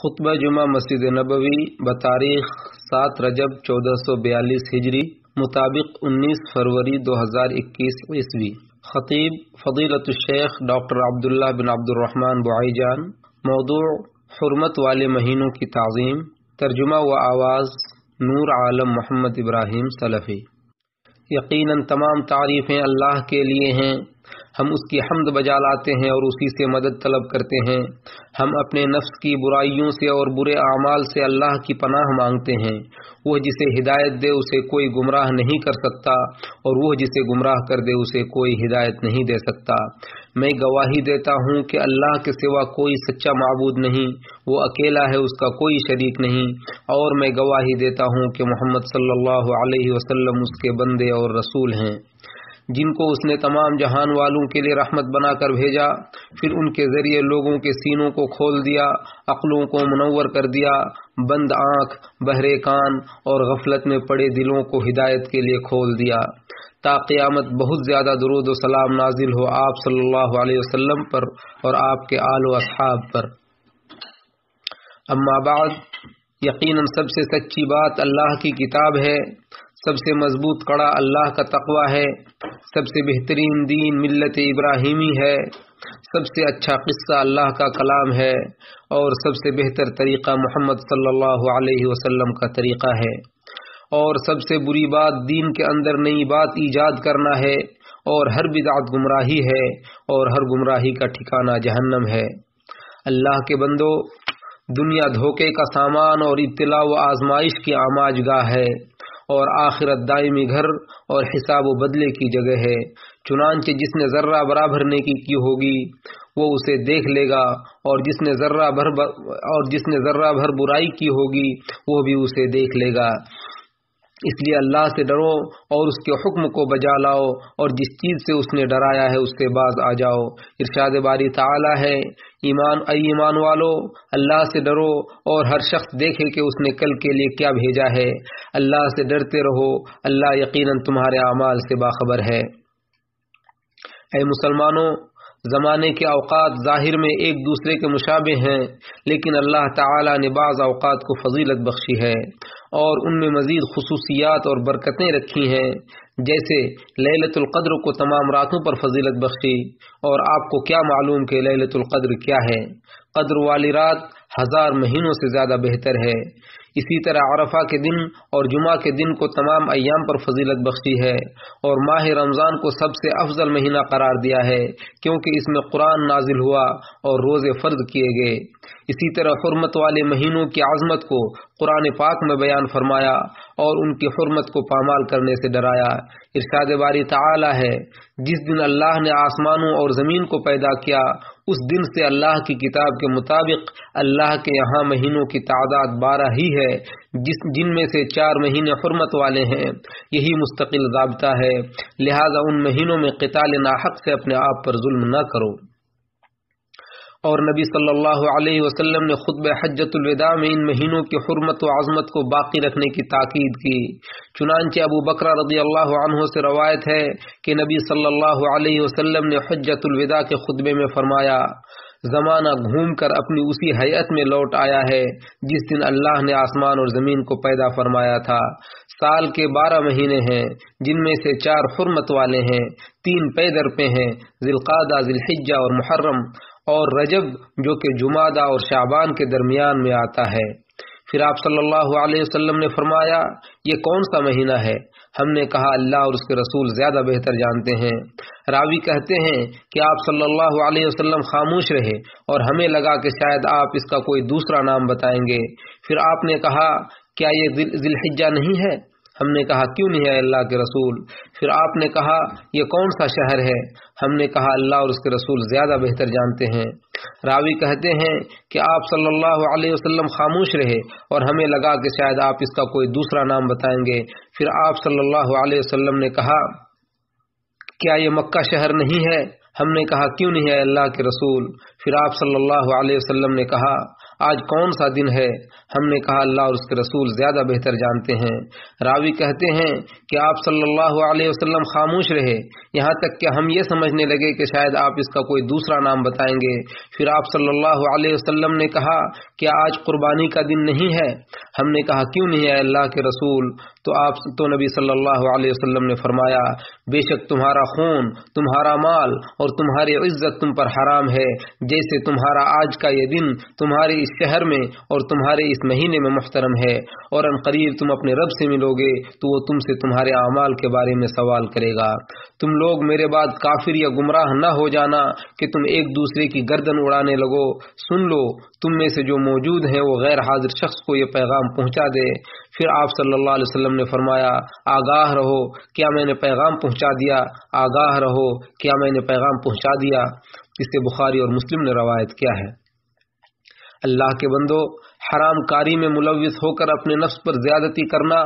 خطبہ جمعہ مسجد نبوی بتاریخ 7 رجب 1442 ہجری مطابق 19 فروری 2021 عیسوی۔ خطیب فضیلت الشیخ ڈاکٹر عبداللہ بن عبد الرحمن بوئی جان۔ موضوع حرمت والے مہینوں کی تعظیم۔ ترجمہ و آواز نور عالم محمد ابراہیم سلفی۔ یقیناً تمام تعریفیں اللہ کے لیے ہیں، ہم اس کی حمد بجا لاتے ہیں اور اسی سے مدد طلب کرتے ہیں۔ ہم اپنے نفس کی برائیوں سے اور برے اعمال سے اللہ کی پناہ مانگتے ہیں۔ وہ جسے ہدایت دے اسے کوئی گمراہ نہیں کر سکتا، اور وہ جسے گمراہ کر دے اسے کوئی ہدایت نہیں دے سکتا۔ میں گواہی دیتا ہوں کہ اللہ کے سوا کوئی سچا معبود نہیں، وہ اکیلا ہے، اس کا کوئی شریک نہیں، اور میں گواہی دیتا ہوں کہ محمد صلی اللہ علیہ وسلم اس کے بندے اور رسول ہیں، جن کو اس نے تمام جہان والوں کے لیے رحمت بنا کر بھیجا، پھر ان کے ذریعے لوگوں کے سینوں کو کھول دیا، عقلوں کو منور کر دیا، بند آنکھ، بہرے کان اور غفلت میں پڑے دلوں کو ہدایت کے لیے کھول دیا، تا قیامت بہت زیادہ درود و سلام نازل ہو آپ صلی اللہ علیہ وسلم پر اور آپ کے آل و اصحاب پر۔ اما بعد، یقیناً سب سے سچی بات اللہ کی کتاب ہے، سب سے مضبوط کڑا اللہ کا تقوی ہے، سب سے بہترین دین ملت ابراہیمی ہے، سب سے اچھا قصہ اللہ کا کلام ہے، اور سب سے بہتر طریقہ محمد صلی اللہ علیہ وسلم کا طریقہ ہے، اور سب سے بری بات دین کے اندر نئی بات ایجاد کرنا ہے، اور ہر بدعت گمراہی ہے، اور ہر گمراہی کا ٹھکانہ جہنم ہے۔ اللہ کے بندو، دنیا دھوکے کا سامان اور ابتلاء و آزمائش کی آماج گاہ ہے، اور آخرت دائمی گھر اور حساب و بدلے کی جگہ ہے۔ چنانچہ جس نے ذرہ برابر نیکی کی ہوگی وہ اسے دیکھ لے گا، اور جس نے ذرہ بھر برائی کی ہوگی وہ بھی اسے دیکھ لے گا۔ اس لیے اللہ سے ڈرو اور اس کے حکم کو بجا لاؤ، اور جس چیز سے اس نے ڈرایا ہے اس سے باز آ جاؤ۔ ارشاد باری تعالی ہے، ایمان والو، اللہ سے ڈرو اور ہر شخص دیکھے کہ اس نے کل کے لیے کیا بھیجا ہے۔ اللہ سے ڈرتے رہو، اللہ یقیناً تمہارے اعمال سے باخبر ہے۔ اے مسلمانوں، زمانے کے اوقات ظاہر میں ایک دوسرے کے مشابہ ہیں، لیکن اللہ تعالی نے بعض اوقات کو فضیلت بخشی ہے اور ان میں مزید خصوصیات اور برکتیں رکھی ہیں، جیسے لیلۃ القدر کو تمام راتوں پر فضیلت بخشی۔ اور آپ کو کیا معلوم کہ لیلۃ القدر کیا ہے؟ قدر والی رات 1000 مہینوں سے زیادہ بہتر ہے۔ اسی طرح عرفہ کے دن اور جمعہ کے دن کو تمام ایام پر فضیلت بخشی ہے، اور ماہ رمضان کو سب سے افضل مہینہ قرار دیا ہے، کیونکہ اس میں قرآن نازل ہوا اور روزے فرض کیے گئے۔ اسی طرح حرمت والے مہینوں کی عظمت کو قرآن پاک میں بیان فرمایا اور ان کی حرمت کو پامال کرنے سے ڈرایا۔ ارشاد باری تعالی ہے، جس دن اللہ نے آسمانوں اور زمین کو پیدا کیا اس دن سے اللہ کی کتاب کے مطابق اللہ کے یہاں مہینوں کی تعداد 12 ہی ہے، جن میں سے 4 مہینے حرمت والے ہیں۔ یہی مستقل ضابطہ ہے، لہذا ان مہینوں میں قتال ناحق سے اپنے آپ پر ظلم نہ کرو۔ اور نبی صلی اللہ علیہ وسلم نے خطبہ حجۃ الوداع میں ان مہینوں کی حرمت و عظمت کو باقی رکھنے کی تاکید کی۔ چنانچہ ابو بکر رضی اللہ عنہ سے روایت ہے کہ نبی صلی اللہ علیہ وسلم نے حجۃ الوداع کے خطبے میں فرمایا، زمانہ گھوم کر اپنی اسی ہیئت میں لوٹ آیا ہے جس دن اللہ نے آسمان اور زمین کو پیدا فرمایا تھا۔ سال کے 12 مہینے ہیں، جن میں سے 4 حرمت والے ہیں، 3 پے در پہ ہیں، ذی القعدہ، ذی الحجہ اور محرم، اور رجب جو کہ جمادہ اور شعبان کے درمیان میں آتا ہے۔ پھر آپ صلی اللہ علیہ وسلم نے فرمایا، یہ کون سا مہینہ ہے؟ ہم نے کہا اللہ اور اس کے رسول زیادہ بہتر جانتے ہیں۔ راوی کہتے ہیں کہ آپ صلی اللہ علیہ وسلم خاموش رہے اور ہمیں لگا کہ شاید آپ اس کا کوئی دوسرا نام بتائیں گے۔ پھر آپ نے کہا، کیا یہ ذی الحجہ نہیں ہے؟ ہم نے کہا، کیوں نہیں ہے اللہ کے رسول؟ پھر آپ نے کہا، یہ کون سا شہر ہے؟ ہم نے کہا اللہ اور اس کے رسول زیادہ بہتر جانتے ہیں۔ راوی کہتے ہیں کہ آپ صلی اللہ علیہ وسلم خاموش رہے اور ہمیں لگا کہ شاید آپ اس کا کوئی دوسرا نام بتائیں گے۔ پھر آپ صلی اللہ علیہ وسلم نے کہا، کیا یہ مکہ شہر نہیں ہے؟ ہم نے کہا، کیوں نہیں ہے اللہ کے رسول؟ پھر آپ صلی اللہ علیہ وسلم نے کہا، آج کون سا دن ہے؟ ہم نے کہا اللہ اور اس کے رسول زیادہ بہتر جانتے ہیں۔ راوی کہتے ہیں کہ آپ صلی اللہ علیہ وسلم خاموش رہے، یہاں تک کہ ہم یہ سمجھنے لگے کہ شاید آپ اس کا کوئی دوسرا نام بتائیں گے۔ پھر آپ صلی اللہ علیہ وسلم نے کہا کہ آج قربانی کا دن نہیں ہے؟ ہم نے کہا کیوں نہیں ہے اللہ کے رسول؟ تو نبی صلی اللہ علیہ وسلم نے فرمایا بے شک تمہارا خون، تمہارا مال اور تمہاری عزت تم پر حرام ہے، جیسے تمہارا آج کا یہ دن تمہارے اس شہر میں اور تمہارے اس مہینے میں محترم ہے، اور ان قریب تم اپنے رب سے ملو گے تو وہ تم سے تمہارے اعمال کے بارے میں سوال کرے گا۔ تم لوگ میرے بعد کافر یا گمراہ نہ ہو جانا کہ تم ایک دوسرے کی گردن اڑانے لگو۔ سن لو، تم میں سے جو موجود ہیں وہ غیر حاضر شخص کو یہ پیغام پہنچا دے۔ پھر آپ صلی اللہ علیہ وسلم نے فرمایا آگاہ رہو، کیا میں نے پیغام پہنچا دیا؟ آگاہ رہو، کیا میں نے پیغام پہنچا دیا؟ اسے بخاری اور مسلم نے روایت کیا ہے۔ اللہ کے بندو، حرام کاری میں ملوث ہو کر اپنے نفس پر زیادتی کرنا،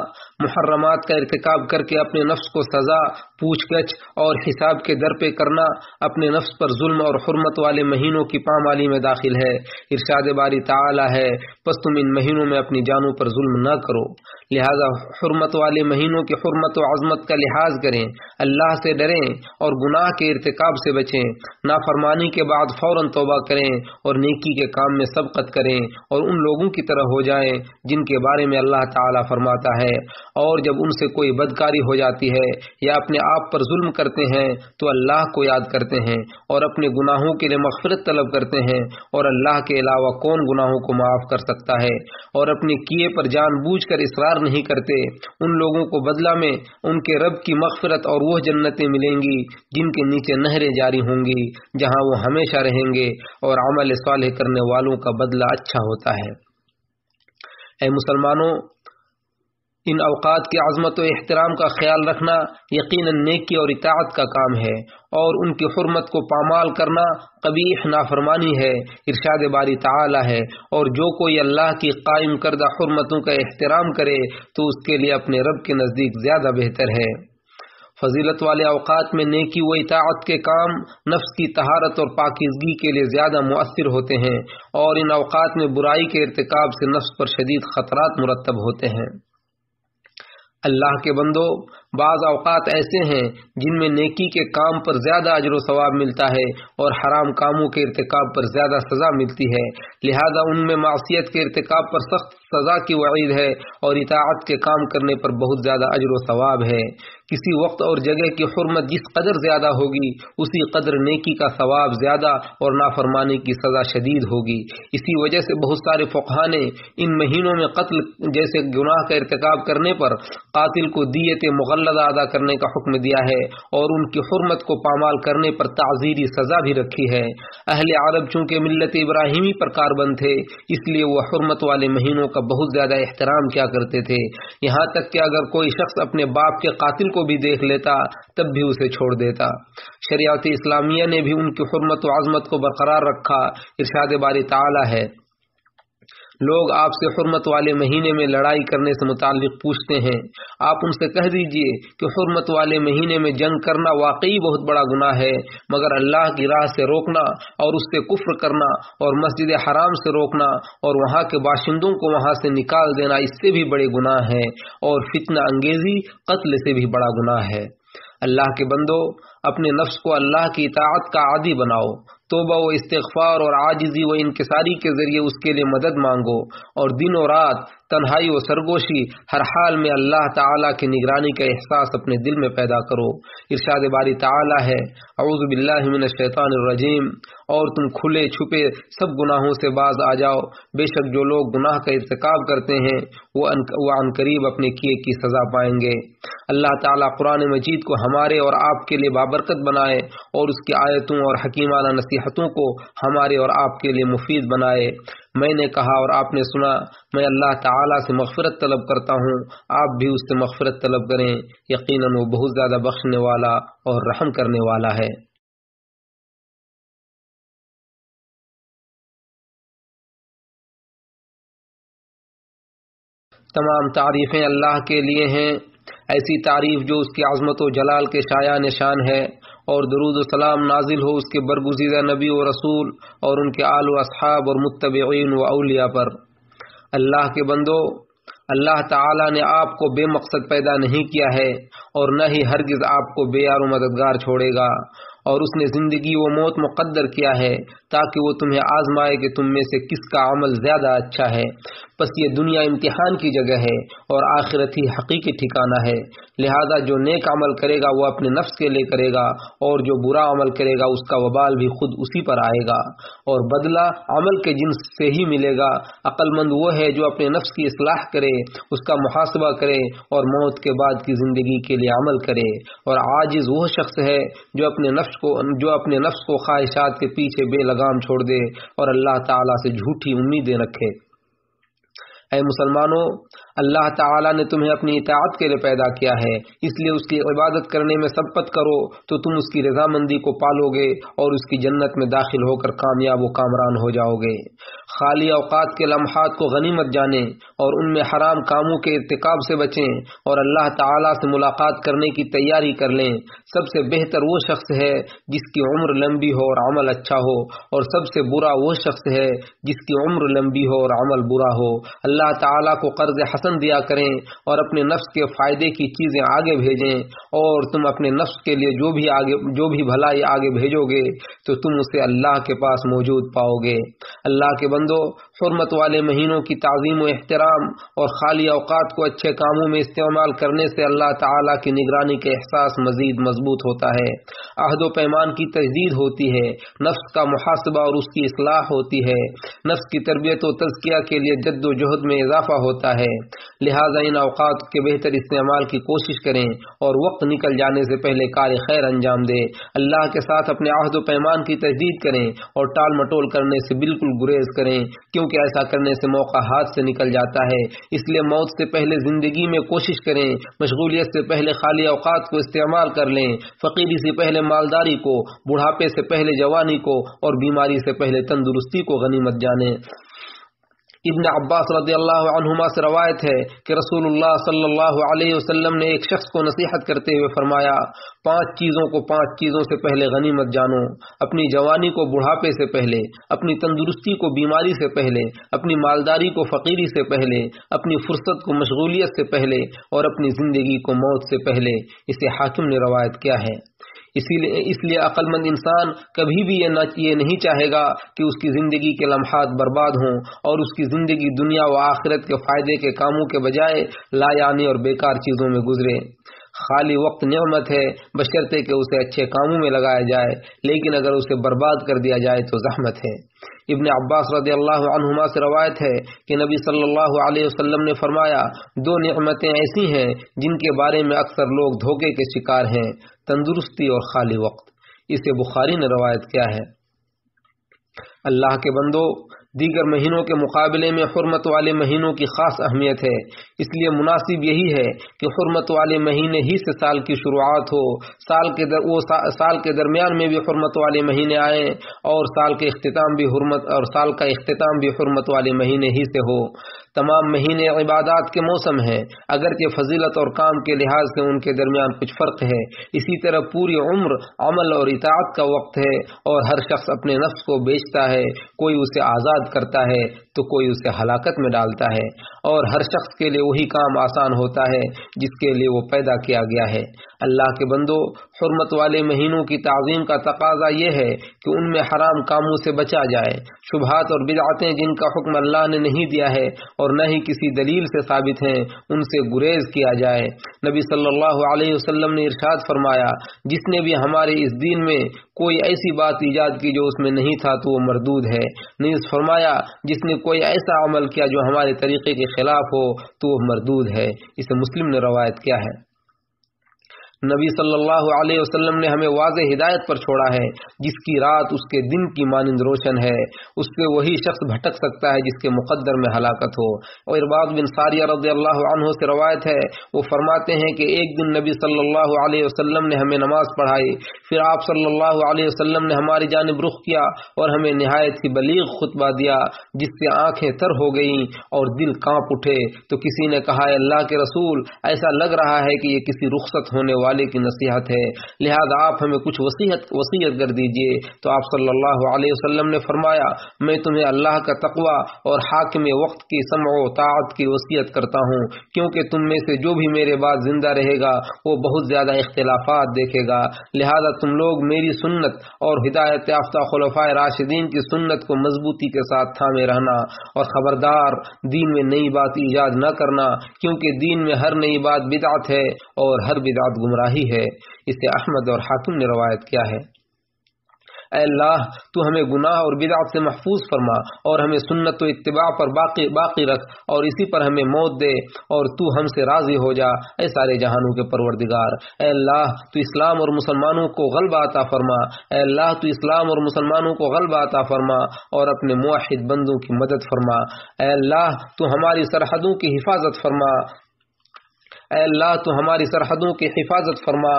محرمات کا ارتکاب کر کے اپنے نفس کو سزا، پوچھ گچھ اور حساب کے در پہ کرنا اپنے نفس پر ظلم اور حرمت والے مہینوں کی پامالی میں داخل ہے۔ ارشاد باری تعالی ہے پس تم ان مہینوں میں اپنی جانوں پر ظلم نہ کرو، لہذا حرمت والے مہینوں کی حرمت و عظمت کا لحاظ کریں، اللہ سے ڈریں اور گناہ کے ارتکاب سے بچیں، نافرمانی کے بعد فوراً توبہ کریں اور نیکی کے کام میں سبقت کریں اور ان لوگوں کی طرح ہو جائیں جن کے بارے میں اللہ تعالیٰ فرماتا ہے اور جب ان سے کوئی بدکاری ہو جاتی ہے یا اپنے آپ پر ظلم کرتے ہیں تو اللہ کو یاد کرتے ہیں اور اپنے گناہوں کے لیے مغفرت طلب کرتے ہیں، اور اللہ کے علاوہ کون گناہوں کو معاف کر سکتا ہے، اور اپنے کیے پر جان بوجھ کر اصرار نہیں کرتے، ان لوگوں کو بدلہ میں ان کے رب کی مغفرت اور وہ جنتیں ملیں گی جن کے نیچے نہریں جاری ہوں گی، جہاں وہ ہمیشہ رہیں گے، اور عمل صالح کرنے والوں کا بدلہ اچھا ہوتا ہے۔ اے مسلمانوں، ان اوقات کی عظمت و احترام کا خیال رکھنا یقیناً نیکی اور اطاعت کا کام ہے، اور ان کی حرمت کو پامال کرنا قبیح نافرمانی ہے۔ ارشاد باری تعالی ہے اور جو کوئی اللہ کی قائم کردہ حرمتوں کا احترام کرے تو اس کے لیے اپنے رب کے نزدیک زیادہ بہتر ہے۔ فضیلت والے اوقات میں نیکی و اطاعت کے کام نفس کی طہارت اور پاکیزگی کے لیے زیادہ مؤثر ہوتے ہیں، اور ان اوقات میں برائی کے ارتکاب سے نفس پر شدید خطرات مرتب ہوتے ہیں۔ اللہ کے بندو، بعض اوقات ایسے ہیں جن میں نیکی کے کام پر زیادہ اجر و ثواب ملتا ہے اور حرام کاموں کے ارتکاب پر زیادہ سزا ملتی ہے، لہذا ان میں معصیت کے ارتکاب پر سخت سزا کی وعید ہے اور اطاعت کے کام کرنے پر بہت زیادہ اجر و ثواب ہے۔ کسی وقت اور جگہ کی حرمت جس قدر زیادہ ہوگی اسی قدر نیکی کا ثواب زیادہ اور نافرمانی کی سزا شدید ہوگی۔ اسی وجہ سے بہت سارے فقہا نے ان مہینوں میں قتل جیسے گناہ کا ارتکاب کرنے پر قاتل کو دیت مغلظہ ادا کرنے کا حکم دیا ہے، اور ان کی حرمت کو پامال کرنے پر تعزیری سزا بھی رکھی ہے۔ اہل عرب چونکہ ملت ابراہیمی پر کاربند تھے، اس لیے وہ حرمت والے مہینوں کا بہت زیادہ احترام کیا کرتے تھے، یہاں تک کہ اگر کوئی شخص اپنے باپ کے قاتل کو بھی دیکھ لیتا تب بھی اسے چھوڑ دیتا۔ شریعت اسلامیہ نے بھی ان کی حرمت و عظمت کو برقرار رکھا۔ ارشاد باری تعالی ہے لوگ آپ سے حرمت والے مہینے میں لڑائی کرنے سے متعلق پوچھتے ہیں، آپ ان سے کہہ دیجئے کہ حرمت والے مہینے میں جنگ کرنا واقعی بہت بڑا گناہ ہے، مگر اللہ کی راہ سے روکنا اور اس سے کفر کرنا اور مسجد حرام سے روکنا اور وہاں کے باشندوں کو وہاں سے نکال دینا اس سے بھی بڑے گناہ ہیں، اور فتنہ انگیزی قتل سے بھی بڑا گناہ ہے۔ اللہ کے بندو، اپنے نفس کو اللہ کی اطاعت کا عادی بناؤ، توبہ و استغفار اور عاجزی و انکساری کے ذریعے اس کے لیے مدد مانگو، اور دن و رات تنہائی و سرگوشی ہر حال میں اللہ تعالیٰ کی نگرانی کا احساس اپنے دل میں پیدا کرو۔ ارشاد باری تعالی ہے اعوذ باللہ من الشیطان الرجیم، اور تم کھلے چھپے سب گناہوں سے باز آ جاؤ، بے شک جو لوگ گناہ کا ارتکاب کرتے ہیں وہ عن قریب اپنے کیے کی سزا پائیں گے۔ اللہ تعالیٰ قرآن مجید کو ہمارے اور آپ کے لیے بابرکت بنائے، اور اس کی آیتوں اور حکیمانہ نصیحتوں کو ہمارے اور آپ کے لیے مفید بنائے۔ میں نے کہا اور آپ نے سنا، میں اللہ تعالیٰ سے مغفرت طلب کرتا ہوں، آپ بھی اس سے مغفرت طلب کریں، یقیناً وہ بہت زیادہ بخشنے والا اور رحم کرنے والا ہے۔ تمام تعریفیں اللہ کے لیے ہیں، ایسی تعریف جو اس کی عظمت و جلال کے شایان نشان ہے، اور درود و سلام نازل ہو اس کے برگزیدہ نبی و رسول اور ان کے آل و اصحاب اور متبعین و اولیاء پر۔ اللہ کے بندو، اللہ تعالی نے آپ کو بے مقصد پیدا نہیں کیا ہے اور نہ ہی ہرگز آپ کو بے یار و مددگار چھوڑے گا، اور اس نے زندگی و موت مقدر کیا ہے تاکہ وہ تمہیں آزمائے کہ تم میں سے کس کا عمل زیادہ اچھا ہے۔ بس یہ دنیا امتحان کی جگہ ہے اور آخرت ہی حقیقی ٹھکانہ ہے، لہذا جو نیک عمل کرے گا وہ اپنے نفس کے لیے کرے گا، اور جو برا عمل کرے گا اس کا وبال بھی خود اسی پر آئے گا، اور بدلہ عمل کے جنس سے ہی ملے گا۔ عقل مند وہ ہے جو اپنے نفس کی اصلاح کرے، اس کا محاسبہ کرے اور موت کے بعد کی زندگی کے لیے عمل کرے، اور عاجز وہ شخص ہے جو اپنے نفس کو خواہشات کے پیچھے بے لگام چھوڑ دے اور اللہ تعالیٰ سے جھوٹی امیدیں رکھے۔ اے مسلمانوں، اللہ تعالیٰ نے تمہیں اپنی اطاعت کے لیے پیدا کیا ہے، اس لیے اس کی عبادت کرنے میں سبقت کرو تو تم اس کی رضامندی کو پالو گے اور اس کی جنت میں داخل ہو کر کامیاب و کامران ہو جاؤ گے۔ خالی اوقات کے لمحات کو غنیمت جانیں اور ان میں حرام کاموں کے ارتکاب سے بچیں اور اللہ تعالیٰ سے ملاقات کرنے کی تیاری کر لیں۔ سب سے بہتر وہ شخص ہے جس کی عمر لمبی ہو اور عمل اچھا ہو، اور سب سے برا وہ شخص ہے جس کی عمر لمبی ہو اور عمل برا ہو۔ اللہ تعالیٰ کو قرض حسن دیا کریں اور اپنے نفس کے فائدے کی چیزیں آگے بھیجیں، اور تم اپنے نفس کے لیے جو بھی بھلائی آگے بھیجو گے تو تم اسے اللہ کے پاس موجود پاؤ گے۔ اللہ کے بندو، حرمت والے مہینوں کی تعظیم و احترام اور خالی اوقات کو اچھے کاموں میں استعمال کرنے سے اللہ تعالیٰ کی نگرانی کا احساس مزید مضبوط ہوتا ہے، عہد و پیمان کی تجدید ہوتی ہے، نفس کا محاسبہ اور اس کی اصلاح ہوتی ہے، نفس کی تربیت و تزکیہ کے لیے جد و جہد میں اضافہ ہوتا ہے۔ لہٰذا ان اوقات کے بہتر استعمال کی کوشش کریں اور وقت نکل جانے سے پہلے کار خیر انجام دیں۔ اللہ کے ساتھ اپنے عہد و پیمان کی تجدید کریں اور ٹال مٹول کرنے سے بالکل گریز کریں، کیونکہ ایسا کرنے سے موقع ہاتھ سے نکل جاتا ہے۔ اس لیے موت سے پہلے زندگی میں کوشش کریں، مشغولیت سے پہلے خالی اوقات کو استعمال کر لیں، فقیری سے پہلے مالداری کو، بڑھاپے سے پہلے جوانی کو، اور بیماری سے پہلے تندرستی کو غنیمت جانیں۔ ابن عباس رضی اللہ عنہما سے روایت ہے کہ رسول اللہ صلی اللہ علیہ وسلم نے ایک شخص کو نصیحت کرتے ہوئے فرمایا، 5 چیزوں کو 5 چیزوں سے پہلے غنیمت جانو، اپنی جوانی کو بڑھاپے سے پہلے، اپنی تندرستی کو بیماری سے پہلے، اپنی مالداری کو فقیری سے پہلے، اپنی فرصت کو مشغولیت سے پہلے، اور اپنی زندگی کو موت سے پہلے۔ اسے حاکم نے روایت کیا ہے۔ اس لیے عقل مند انسان کبھی بھی یہ نہیں چاہے گا کہ اس کی زندگی کے لمحات برباد ہوں اور اس کی زندگی دنیا و آخرت کے فائدے کے کاموں کے بجائے لا یعنی اور بیکار چیزوں میں گزرے۔ خالی وقت نعمت ہے بشرطے کہ اسے اچھے کاموں میں لگایا جائے، لیکن اگر اسے برباد کر دیا جائے تو زحمت ہے۔ ابن عباس رضی اللہ عنہما سے روایت ہے کہ نبی صلی اللہ علیہ وسلم نے فرمایا، 2 نعمتیں ایسی ہیں جن کے بارے میں اکثر لوگ دھوکے کے شکار ہیں، تندرستی اور خالی وقت۔ اسے بخاری نے روایت کیا ہے۔ اللہ کے بندو، دیگر مہینوں کے مقابلے میں حرمت والے مہینوں کی خاص اہمیت ہے، اس لیے مناسب یہی ہے کہ حرمت والے مہینے ہی سے سال کی شروعات ہو، سال کے درمیان میں بھی حرمت والے مہینے آئیں، اور سال کا اختتام بھی حرمت والے مہینے ہی سے ہو۔ تمام مہینے عبادات کے موسم ہیں، اگرچہ فضیلت اور کام کے لحاظ سے ان کے درمیان کچھ فرق ہے۔ اسی طرح پوری عمر عمل اور اطاعت کا وقت ہے، اور ہر شخص اپنے نفس کو بیچتا ہے، کوئی اسے آزاد کرتا ہے تو کوئی اسے ہلاکت میں ڈالتا ہے، اور ہر شخص کے لیے وہی کام آسان ہوتا ہے جس کے لیے وہ پیدا کیا گیا ہے۔ اللہ کے بندو، حرمت والے مہینوں کی تعظیم کا تقاضا یہ ہے کہ ان میں حرام کاموں سے بچا جائے، شبہات اور بدعتیں جن کا حکم اللہ نے نہیں دیا ہے اور نہ ہی کسی دلیل سے ثابت ہیں، ان سے گریز کیا جائے۔ نبی صلی اللہ علیہ وسلم نے ارشاد فرمایا، جس نے بھی ہمارے اس دین میں کوئی ایسی بات ایجاد کی جو اس میں نہیں تھا تو وہ مردود ہے۔ نیز فرمایا، جس نے کوئی ایسا عمل کیا جو ہمارے طریقے کے خلاف ہو تو وہ مردود ہے۔ اسے مسلم نے روایت کیا ہے۔ نبی صلی اللہ علیہ وسلم نے ہمیں واضح ہدایت پر چھوڑا ہے، جس کی رات اس کے دن کی مانند روشن ہے، اس سے وہی شخص بھٹک سکتا ہے جس کے مقدر میں ہلاکت ہو۔ اور ارباض بن ساریہ رضی اللہ عنہ سے روایت ہے، وہ فرماتے ہیں کہ ایک دن نبی صلی اللہ علیہ وسلم نے ہمیں نماز پڑھائی، پھر آپ صلی اللہ علیہ وسلم نے ہماری جانب رخ کیا اور ہمیں نہایت ہی بلیغ خطبہ دیا، جس سے آنکھیں تر ہو گئیں اور دل کانپ اٹھے۔ تو کسی نے کہا، اے اللہ کے رسول، ایسا لگ رہا ہے کہ یہ کسی رخصت ہونے والی والے کی نصیحت ہے، لہذا آپ ہمیں کچھ وصیت کر دیجئے۔ تو آپ صلی اللہ علیہ وسلم نے فرمایا میں تمہیں اللہ کا تقوی اور حاکم وقت کی سمع و طاعت کی وصیت کرتا ہوں، کیونکہ تم میں سے جو بھی میرے بعد زندہ رہے گا وہ بہت زیادہ اختلافات دیکھے گا، لہذا تم لوگ میری سنت اور ہدایت یافتہ خلفائے راشدین کی سنت کو مضبوطی کے ساتھ تھامے رہنا، اور خبردار دین میں نئی بات ایجاد نہ کرنا، کیونکہ دین میں ہر نئی بات بدعت ہے اور ہر بدعت گمراہی ہے۔ اسے احمد اور حاکم نے روایت کیا ہے۔ اے اللہ تو ہمیں گناہ اور بدعت سے محفوظ فرما اور ہمیں سنت و اتباع پر باقی رکھ اور اسی پر ہمیں موت دے، اور تو ہم سے راضی ہو جا اے سارے جہانوں کے پروردگار۔ اے اللہ تو اسلام اور مسلمانوں کو غلبہ عطا فرما، اے اللہ تو اسلام اور مسلمانوں کو غلبہ عطا فرما اور اپنے موحد بندوں کی مدد فرما۔ اے اللہ تو ہماری سرحدوں کی حفاظت فرما، اے اللہ تو ہماری سرحدوں کی حفاظت فرما،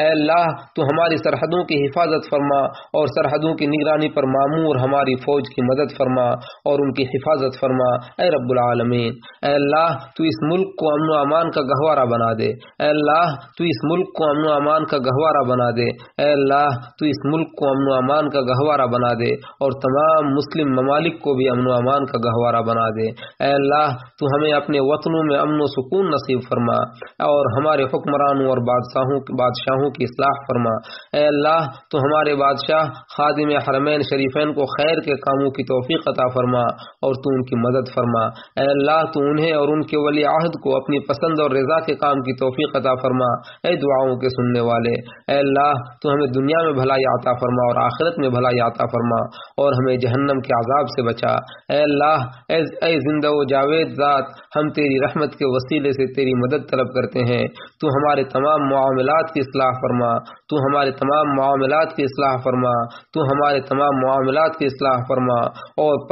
اے اللہ تو ہماری سرحدوں کی حفاظت فرما اور سرحدوں کی نگرانی پر مامور ہماری فوج کی مدد فرما اور ان کی حفاظت فرما اے رب العالمین۔ اے اللہ تو اس ملک کو امن و امان کا گہوارہ بنا دے، اے اللہ تو اس ملک کو امن و امان کا گہوارہ بنا دے، اے اللہ تو اس ملک کو امن و امان کا گہوارہ بنا دے اور تمام مسلم ممالک کو بھی امن و امان کا گہوارہ بنا دے۔ اے اللہ تو ہمیں اپنے وطنوں میں امن و سکون نصیب فرما اور ہمارے حکمرانوں اور بادشاہوں کی اصلاح فرما۔ اے اللہ تو ہمارے بادشاہ خادم حرمین شریفین کو خیر کے کاموں کی توفیق عطا فرما اور تو ان کی مدد فرما۔ اے اللہ تو انہیں اور ان کے ولی عہد کو اپنی پسند اور رضا کے کام کی توفیق عطا فرما اے دعاؤں کے سننے والے۔ اے اللہ تو ہمیں دنیا میں بھلائی عطا فرما اور آخرت میں بھلائی عطا فرما اور ہمیں جہنم کے عذاب سے بچا۔ اے اللہ اے زندہ و جاوید ذات، ہم تیری رحمت کے وسیلے سے تیری مدد طلب کرتے ہیں، تو ہمارے تمام معاملات کی اصلاح فرما، تو ہمارے تمام معاملات کی اصلاح فرما، تو ہمارے تمام معاملات کی اصلاح فرما اور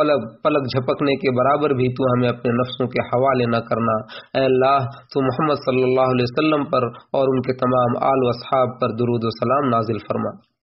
پلک جھپکنے کے برابر بھی تو ہمیں اپنے نفسوں کے حوالے نہ کرنا۔ اے اللہ تو محمد صلی اللہ علیہ وسلم پر اور ان کے تمام آل و اصحاب پر درود و سلام نازل فرما۔